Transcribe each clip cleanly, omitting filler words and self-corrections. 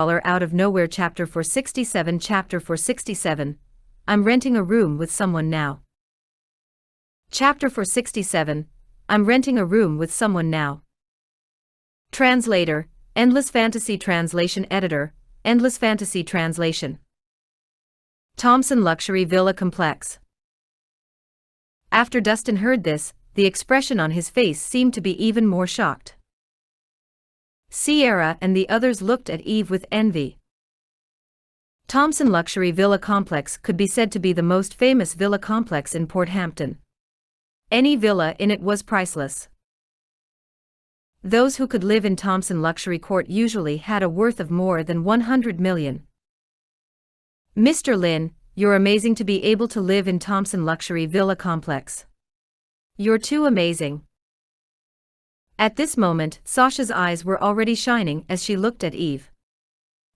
Out of nowhere. Chapter 467. Chapter 467. I'm renting a room with someone now. Chapter 467. I'm renting a room with someone now. Translator, Endless Fantasy Translation. Editor, Endless Fantasy Translation. Thompson Luxury Villa Complex. After Dustin heard this, the expression on his face seemed to be even more shocked. Sierra and the others looked at Eve with envy. Thompson Luxury Villa Complex could be said to be the most famous villa complex in Port Hampton. Any villa in it was priceless. Those who could live in Thompson Luxury Court usually had a worth of more than 100 million. Mr. Lin, you're amazing to be able to live in Thompson Luxury Villa Complex. You're too amazing. At this moment, Sasha's eyes were already shining as she looked at Eve.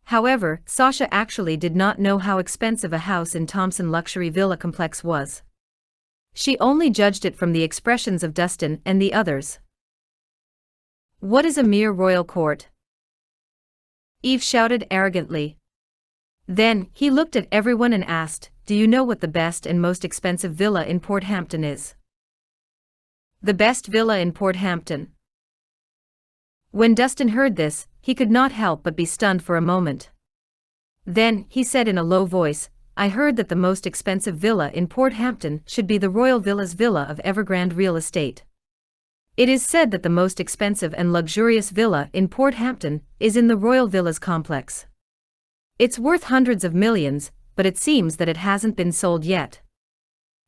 However, Sasha actually did not know how expensive a house in Thompson Luxury Villa Complex was. She only judged it from the expressions of Dustin and the others. What is a mere royal court? Eve shouted arrogantly. Then, he looked at everyone and asked, do you know what the best and most expensive villa in Port Hampton is? The best villa in Port Hampton. When Dustin heard this, he could not help but be stunned for a moment. Then, he said in a low voice, I heard that the most expensive villa in Port Hampton should be the Royal Villas Villa of Evergrande Real Estate. It is said that the most expensive and luxurious villa in Port Hampton is in the Royal Villas complex. It's worth hundreds of millions, but it seems that it hasn't been sold yet.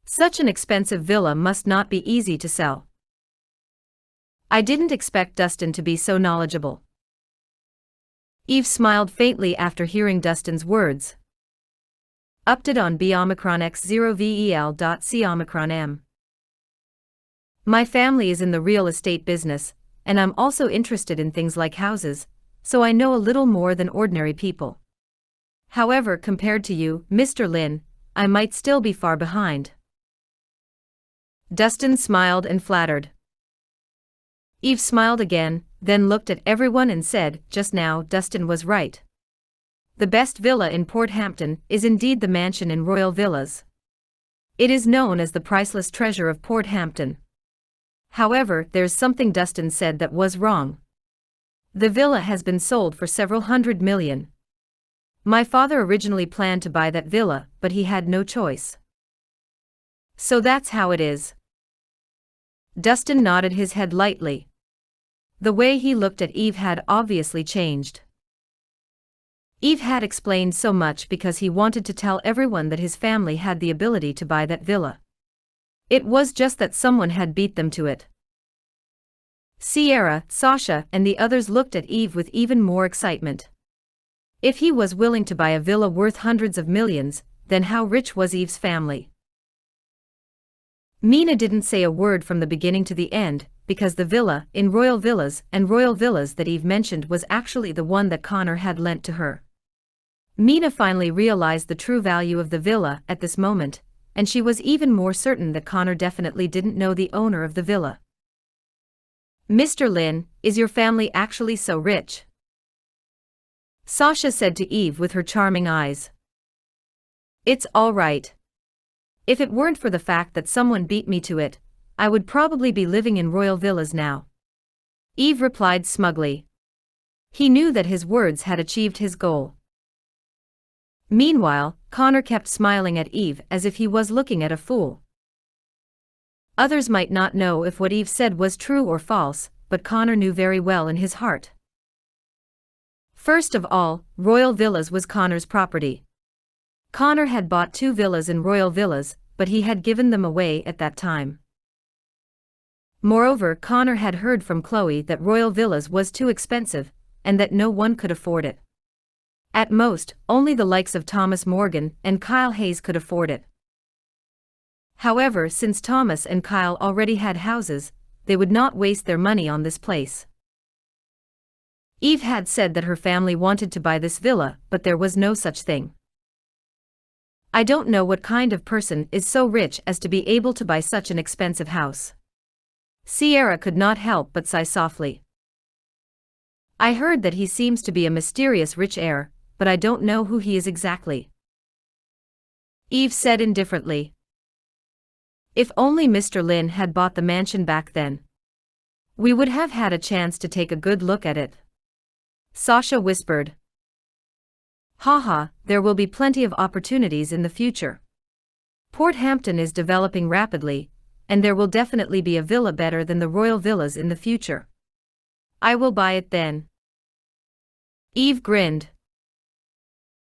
Such an expensive villa must not be easy to sell. I didn't expect Dustin to be so knowledgeable. Eve smiled faintly after hearing Dustin's words. Update on B Omicron X0 VEL.C Omicron M. My family is in the real estate business, and I'm also interested in things like houses, so I know a little more than ordinary people. However, compared to you, Mr. Lin, I might still be far behind. Dustin smiled and flattered. Eve smiled again, then looked at everyone and said, just now, Dustin was right. The best villa in Port Hampton is indeed the mansion in Royal Villas. It is known as the priceless treasure of Port Hampton. However, there's something Dustin said that was wrong. The villa has been sold for several hundred million. My father originally planned to buy that villa, but he had no choice. So that's how it is. Dustin nodded his head lightly. The way he looked at Eve had obviously changed. Eve had explained so much because he wanted to tell everyone that his family had the ability to buy that villa. It was just that someone had beat them to it. Sierra, Sasha, and the others looked at Eve with even more excitement. If he was willing to buy a villa worth hundreds of millions, then how rich was Eve's family? Mina didn't say a word from the beginning to the end, because the villa in Royal Villas and Royal Villas that Eve mentioned was actually the one that Connor had lent to her. Mina finally realized the true value of the villa at this moment, and she was even more certain that Connor definitely didn't know the owner of the villa. Mr. Lin, is your family actually so rich? Sasha said to Eve with her charming eyes. It's all right. If it weren't for the fact that someone beat me to it, I would probably be living in Royal Villas now. Eve replied smugly. He knew that his words had achieved his goal. Meanwhile, Connor kept smiling at Eve as if he was looking at a fool. Others might not know if what Eve said was true or false, but Connor knew very well in his heart. First of all, Royal Villas was Connor's property. Connor had bought 2 villas in Royal Villas, but he had given them away at that time. Moreover, Connor had heard from Chloe that Royal Villas was too expensive, and that no one could afford it. At most, only the likes of Thomas Morgan and Kyle Hayes could afford it. However, since Thomas and Kyle already had houses, they would not waste their money on this place. Eve had said that her family wanted to buy this villa, but there was no such thing. I don't know what kind of person is so rich as to be able to buy such an expensive house. Sierra could not help but sigh softly. I heard that he seems to be a mysterious rich heir, but I don't know who he is exactly. Eve said indifferently. If only Mr. Lin had bought the mansion back then. We would have had a chance to take a good look at it. Sasha whispered. Haha, there will be plenty of opportunities in the future. Port Hampton is developing rapidly, and there will definitely be a villa better than the royal villas in the future. I will buy it then. Eve grinned.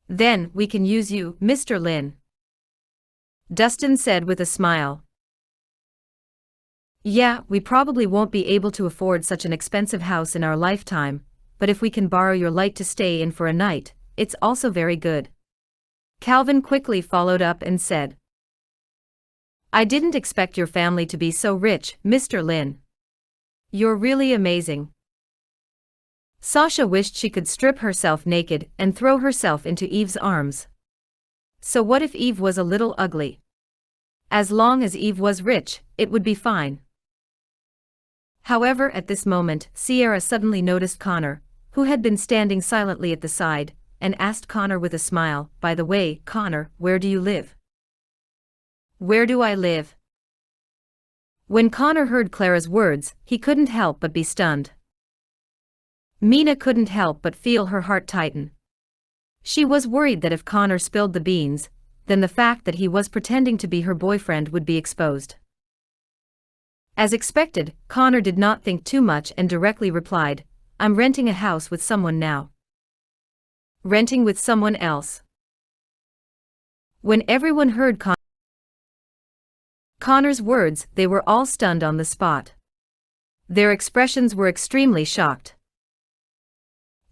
Then we can use you, Mr. Lin. Dustin said with a smile. Yeah, we probably won't be able to afford such an expensive house in our lifetime, but if we can borrow your light to stay in for a night, it's also very good. Calvin quickly followed up and said. I didn't expect your family to be so rich, Mr. Lin. You're really amazing. Sasha wished she could strip herself naked and throw herself into Eve's arms. So what if Eve was a little ugly? As long as Eve was rich, it would be fine. However, at this moment, Sierra suddenly noticed Connor, who had been standing silently at the side, and asked Connor with a smile, By the way, Connor, where do you live? Where do I live? When Connor heard Clara's words, he couldn't help but be stunned. Mina couldn't help but feel her heart tighten. She was worried that if Connor spilled the beans, then the fact that he was pretending to be her boyfriend would be exposed. As expected, Connor did not think too much and directly replied, I'm renting a house with someone now. Renting with someone else. When everyone heard Connor's words, they were all stunned on the spot. Their expressions were extremely shocked.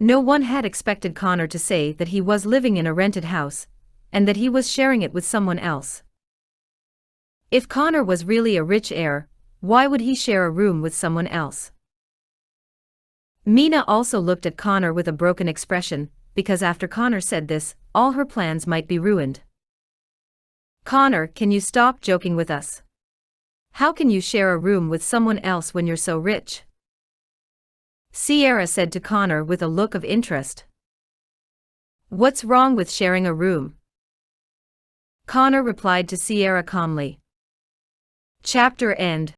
No one had expected Connor to say that he was living in a rented house, and that he was sharing it with someone else. If Connor was really a rich heir, why would he share a room with someone else? Mina also looked at Connor with a broken expression, because after Connor said this, all her plans might be ruined. Connor, can you stop joking with us? How can you share a room with someone else when you're so rich? Sierra said to Connor with a look of interest. What's wrong with sharing a room? Connor replied to Sierra calmly. Chapter end.